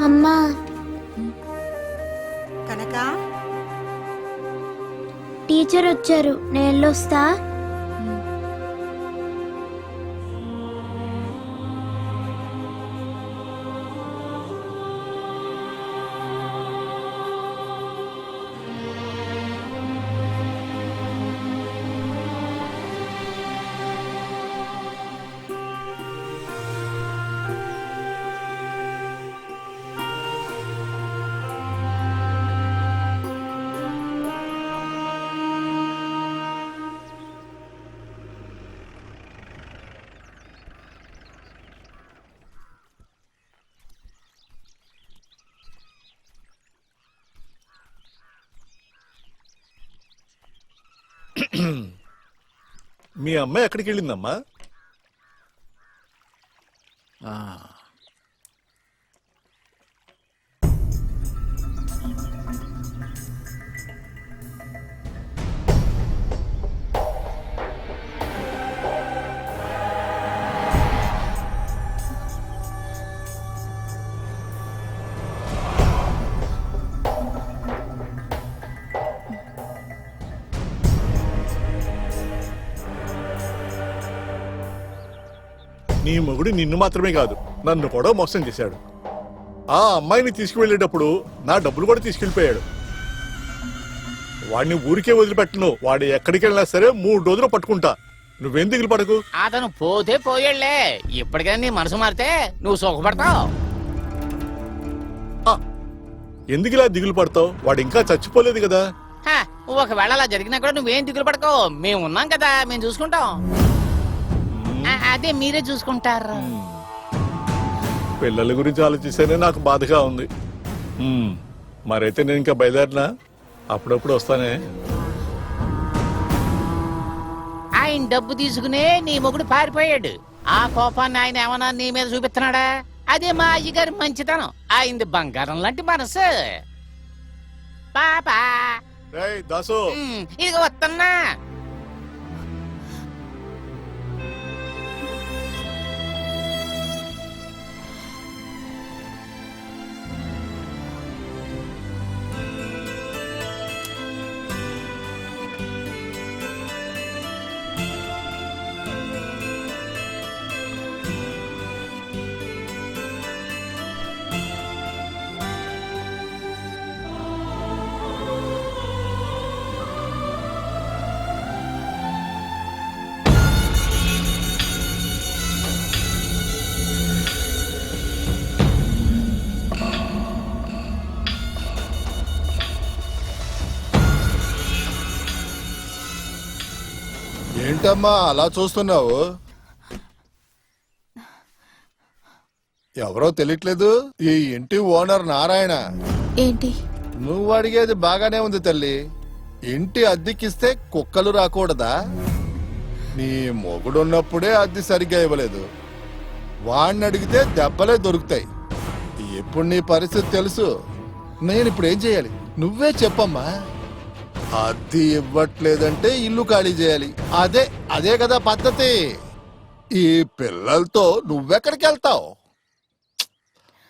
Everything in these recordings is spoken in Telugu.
అమ్మా కనక టీచర్ వచ్చారు, నేను వెళ్ళొస్తా. మీ అమ్మాయి ఎక్కడికి వెళ్ళిందమ్మా? నీ మొగుడు నిన్ను మాత్రమే కాదు, నన్ను కూడా మోసం చేశాడు. ఆ అమ్మాయిని తీసుకువెళ్ళేటప్పుడు నా డబ్బులు కూడా తీసుకెళ్ళిపోయాడు. వాడిని ఊరికే వదిలిపెట్టను. వాడు ఎక్కడికి వెళ్ళినా సరే 3 రోజులు పట్టుకుంటా. నువ్వేం దిగులు పడకు. అతను పోతే పోయాళ్లే, ఇప్పటికైనా నీ మనసు మారితే నువ్వు సుఖపడతావు. ఎందుకు ఇలా దిగులు పడతావు? వాడు ఇంకా చచ్చిపోలేదు కదా. ఒకవేళ అలా జరిగినా కూడా నువ్వేం దిగులు పడకో, మేము ఉన్నాం కదా, మేము చూసుకుంటాం. అదే మీరే చూసుకుంటారు. పిల్లల గురించి ఆలోచిస్తేనే నాకు బాధగా ఉంది. మరైతే నేను ఇంకా బయలుదేరినా, అప్పుడప్పుడు వస్తానే. ఆయన డబ్బు తీసుకునే నీ మొగుడు పారిపోయాడు. ఆ కోపాన్ని ఆయన ఏమన్నా నీ మీద చూపిస్తున్నాడా? అదే మా అయ్యగారి మంచితనం. ఆయనది బంగారం లాంటి మనసు. పాపా దాసు, ఇదిగో వస్తున్నా. ఏంటమ్మా అలా చూస్తున్నావు? ఎవరో తెలియట్లేదు. ఈ ఇంటి ఓనర్ నారాయణ. ఏంటి నువ్వు అడిగేది బాగానే ఉంది తల్లి. ఇంటి అద్దెకిస్తే కుక్కలు రాకూడదా? నీ మొగుడున్నప్పుడే అద్దె సరిగ్గా ఇవ్వలేదు. వాణ్ణి అడిగితే దెబ్బలే దొరుకుతాయి. ఇప్పుడు నీ పరిస్థితి తెలుసు. నేను ఇప్పుడు ఏం చేయాలి? నువ్వే చెప్పమ్మా. అద్దె ఇవ్వట్లేదంటే ఇల్లు ఖాళీ చేయాలి. అదే కదా పద్ధతి. ఈ పిల్లలతో నువ్వెక్కడికి వెళ్తావు?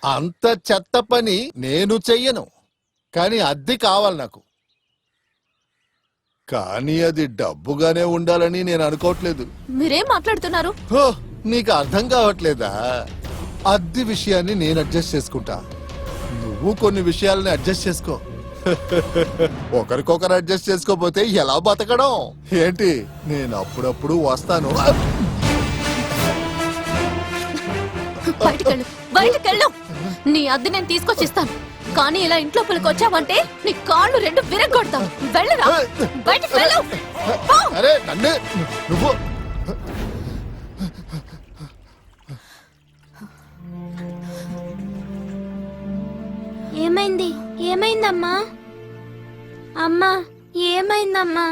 అంత చెత్త పని నేను చెయ్యను, కానీ అద్దె కావాలి నాకు. కానీ అది డబ్బుగానే ఉండాలని నేను అనుకోవట్లేదు. మీరేం మాట్లాడుతున్నారు? నీకు అర్థం కావట్లేదా? అద్దె విషయాన్ని నేను అడ్జస్ట్ చేసుకుంటా, నువ్వు కొన్ని విషయాలని అడ్జస్ట్ చేసుకో. ఒకరికొకరు అడ్జస్ట్ చేసుకోపోతే ఎలా బతకడం? ఏంటి, నేను అప్పుడప్పుడు వస్తాను. బయటకెళ్ళు. నీ అద్దె నేను తీసుకొచ్చిస్తాను, కానీ ఇలా ఇంట్లో పులికొచ్చావంటే నీ కాళ్ళు 2 విరగొడతావు. వెళ్ళరా, బయటకు వెళ్ళు. అరే నన్ను నువ్వు ఏమైంది? ఏమైందమ్మా? అమ్మా ఏమైందమ్మా?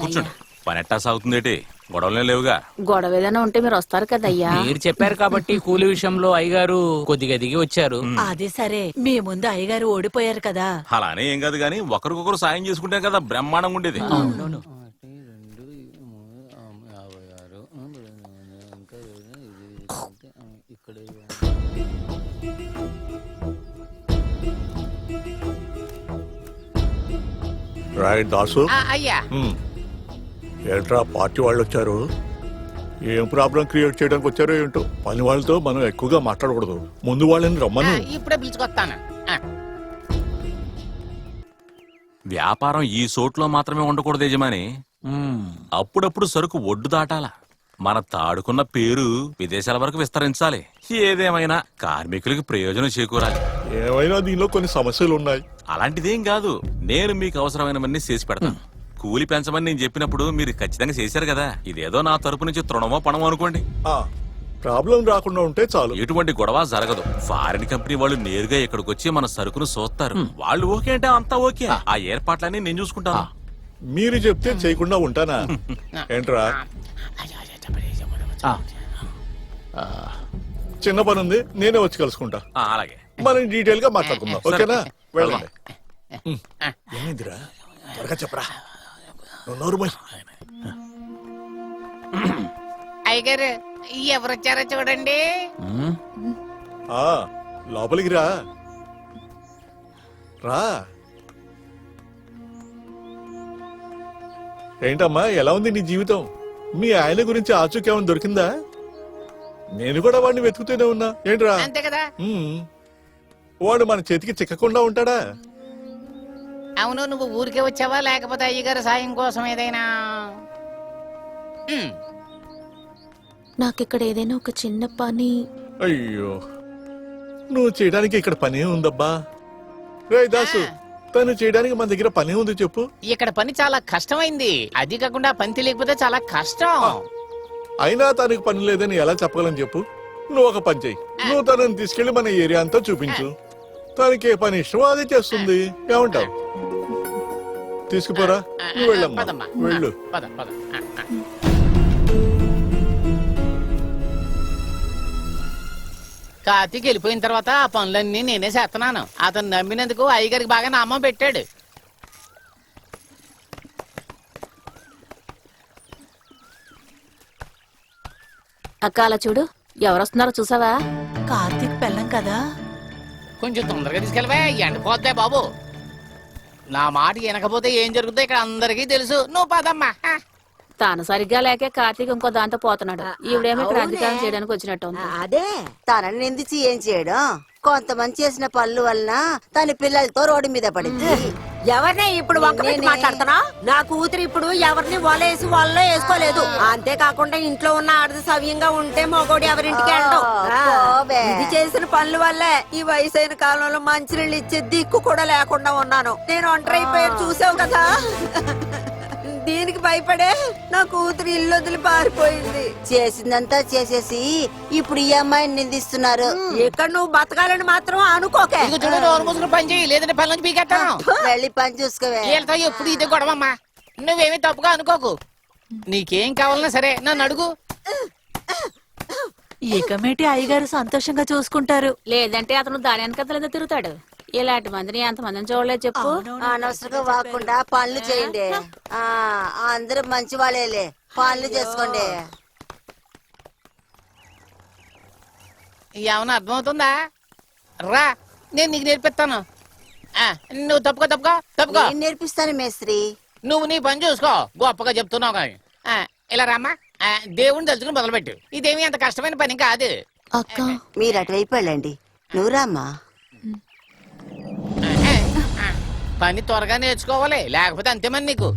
కూర్చోండి. పని ఎట్టా సాగుతుందేటి? గొడవలే లేవుగా. గొడవ ఏదైనా ఉంటే మీరు వస్తారు కదయ్యా. మీరు చెప్పారు కాబట్టి కూలి విషయంలో అయ్యగారు కొద్దిగా దిగి వచ్చారు. అది సరే మీ ముందు అయ్యగారు ఓడిపోయారు కదా. అలానే ఏం కాదు గానీ ఒకరికొకరు సాయం చేసుకుంటే కదా బ్రహ్మాండంగా ఉండేది. అవునవును. రైట్ దాసు. అయ్యా ఏంట్రా పార్టీ వాళ్ళు వచ్చారు? ఏం ప్రాబ్లం క్రియేట్ చేయడానికి వచ్చారో ఏంటో. పని వాళ్ళతో మనం ఎక్కువగా మాట్లాడకూడదు. ముందు వాళ్ళని రమ్మను. ఇప్పుడే పిలుచుకొస్తాను. వ్యాపారం ఈ సోట్లో మాత్రమే ఉండకూడదు యజమాని. అప్పుడప్పుడు సరుకు ఒడ్డు దాటాల. మన తాడుకున్న పేరు విదేశాల వరకు విస్తరించాలి. ఏదేమైనా కార్మికులకి ప్రయోజనం చేకూరాలి. ఏమైనా దీనిలో కొన్ని సమస్యలు ఉన్నాయి. అలాంటిదేం కాదు, నేను మీకు అవసరమైనవన్నీ చేసి పెడతాను. కూలి పెంచమని నేను చెప్పినప్పుడు మీరు ఖచ్చితంగా చేశారు కదా. ఇదేదో నా తరపు నుంచి తృణమో పణమో అనుకోండి. ప్రాబ్లం రాకుండా ఉంటే చాలు. ఎటువంటి గొడవ జరగదు. ఫారిన్ కంపెనీ వాళ్ళు నేరుగా ఇక్కడికి వచ్చి మన సరుకును చూస్తారు. వాళ్ళు ఓకే అంటే అంతా ఓకే. ఆ ఏర్పాట్లన్నీ నేను చూసుకుంటాను. మీరు చెప్తే చేయకుండా ఉంటానా ఏంట్రా? చిన్న పని ఉంది, నేనే వచ్చి కలుసుకుంటా. అలాగే మనం డీటెయిల్ గా మాట్లాడుకుందాం. ఓకేనా? వెళ్ళండి. ఏమైందిరా? త్వరగా చెప్పరా. నోరు మూయ్. అయ్యగారు ఎవరొచ్చారో చూడండి. లోపలికి రా. రా. ఏంటమ్మా, ఎలా ఉంది నీ జీవితం? మీ ఆయన గురించి ఆచూకేమని దొరికిందా? నేను కూడా వాడిని వెతుకుతూనే ఉన్నా. ఏంట్రా? అంతే కదా. వాడు మన చేతికి చిక్కకుండా ఉంటాడా? అవును, నువ్వు ఊరికే వచ్చావా లేకపోతే అయ్యగారు సాయం కోసం ఏదైనా? నాకిక్కడ ఏదైనా ఒక చిన్న పని. అయ్యో, నువ్వు చేయడానికి ఇక్కడ పనే ఉందబ్బా. రే దాసు, తను చేయడానికి మన దగ్గర పనే ఉంది చెప్పు. ఇక్కడ పని చాలా కష్టమైంది. అది కాకుండా పని తెలియకపోతే చాలా కష్టం. అయినా తనకి పని లేదని ఎలా చెప్పగలను చెప్పు. నువ్వు ఒక పని చెయ్యి. నువ్వు తనని తీసుకెళ్లి మన ఏరియా అంతా చూపించు. తనకి ఏ పని ఇష్టమో అది చేస్తుంది. ఏమంటావు? తీసుకుపోరా. నువ్వు వెళ్ళమ్మా, పదమ్మా. వెళ్ళు. పద పద. కార్తీక్ వెళ్ళిపోయిన తర్వాత ఆ పనులన్నీ నేనే చేస్తున్నాను. అతను నమ్మినందుకు అయ్యగారికి బాగా నామం పెట్టాడు. అక్క అలా చూడు, ఎవరొస్తున్నారో చూసావా? కార్తీక్ పెళ్ళం కదా. కొంచెం తొందరగా తీసుకెళ్ళవే, ఎండిపోద్దే బాబు. నా మాట వినకపోతే ఏం జరుగుతుందో ఇక్కడ అందరికీ తెలుసు. నువ్వు పదమ్మా. తాను సరిగ్గా లేకే కార్తీక్ ఇంకో దాంతో పోతున్నాడు. ఈవిడేమో ఇక్కడ అధికారం చేయడానికి వచ్చినట్టు ఉంది. అదే తనని నిందించి ఏం చేయడం? కొంతమంది చేసిన పనుల వలన తన పిల్లలతో రోడ్డు మీద పడింది. ఎవరిని ఇప్పుడు మాట్లాడుతున్నా? నా కూతురు ఇప్పుడు ఎవరిని వలేసి వాళ్ళలో వేసుకోలేదు. అంతేకాకుండా ఇంట్లో ఉన్న ఆడది సవ్యంగా ఉంటే మగోడు ఎవరింటికి వెళ్ళడం. ఇది చేసిన పనుల వల్లే ఈ వయసైన కాలంలో మంచినీళ్ళు ఇచ్చే దిక్కు కూడా లేకుండా ఉన్నాను. నేను ఒంటరి అయిపోయాను, చూసావు కదా. దీనికి భయపడే నా కూతురు ఇల్లు వదిలి పారిపోయింది. చేసిందంతా చేసేసి ఇప్పుడు ఈ అమ్మాయిని నిందిస్తున్నారు. ఇక్కడ నువ్వు బతకాలని మాత్రం అనుకోకే. ఇదిగో చూడు, నోరు మూసుకుని పని చేయి, లేదంటే పని నుంచి పీకెత్తాను. వెళ్ళి పని చూసుకోవే. వీళ్ళతో ఎప్పుడు ఇదే గొడవమ్మా. నువ్వేమీ తప్పుగా అనుకోకు. నీకేం కావాలన్నా సరే నన్ను అడుగు. ఇకమేటి అయ్యగారు సంతోషంగా చూసుకుంటారు. లేదంటే అతను దాని వెనకతలేదో తిరుగుతాడు. ఇలాంటి మందిని ఎంతమందిని చూడలేదు చెప్పు. అనవసరంగా వాకుండా పనులు చేయండి. అందరూ మంచి వాళ్ళేలే, పనులు చేసుకోండి. ఏమన్నా అర్థమవుతుందా? రా, నేను నీకు నేర్పిస్తాను. నువ్వు తప్పుకో. నేను నేర్పిస్తాను మేస్త్రి. నువ్వు నీ పని చూసుకో. గొప్పగా చెప్తున్నావు కానీ. ఇలా రామ్మా. దేవుణ్ణి తలుచుకుని మొదలుపెట్టు. ఇదేమీ అంత కష్టమైన పని కాదు. అక్క మీరు అటువైపు వెళ్ళండి. నువ్వు రామ్మా. పని త్వరగా నేర్చుకోవాలి, లేకపోతే అంతేమని నీకు.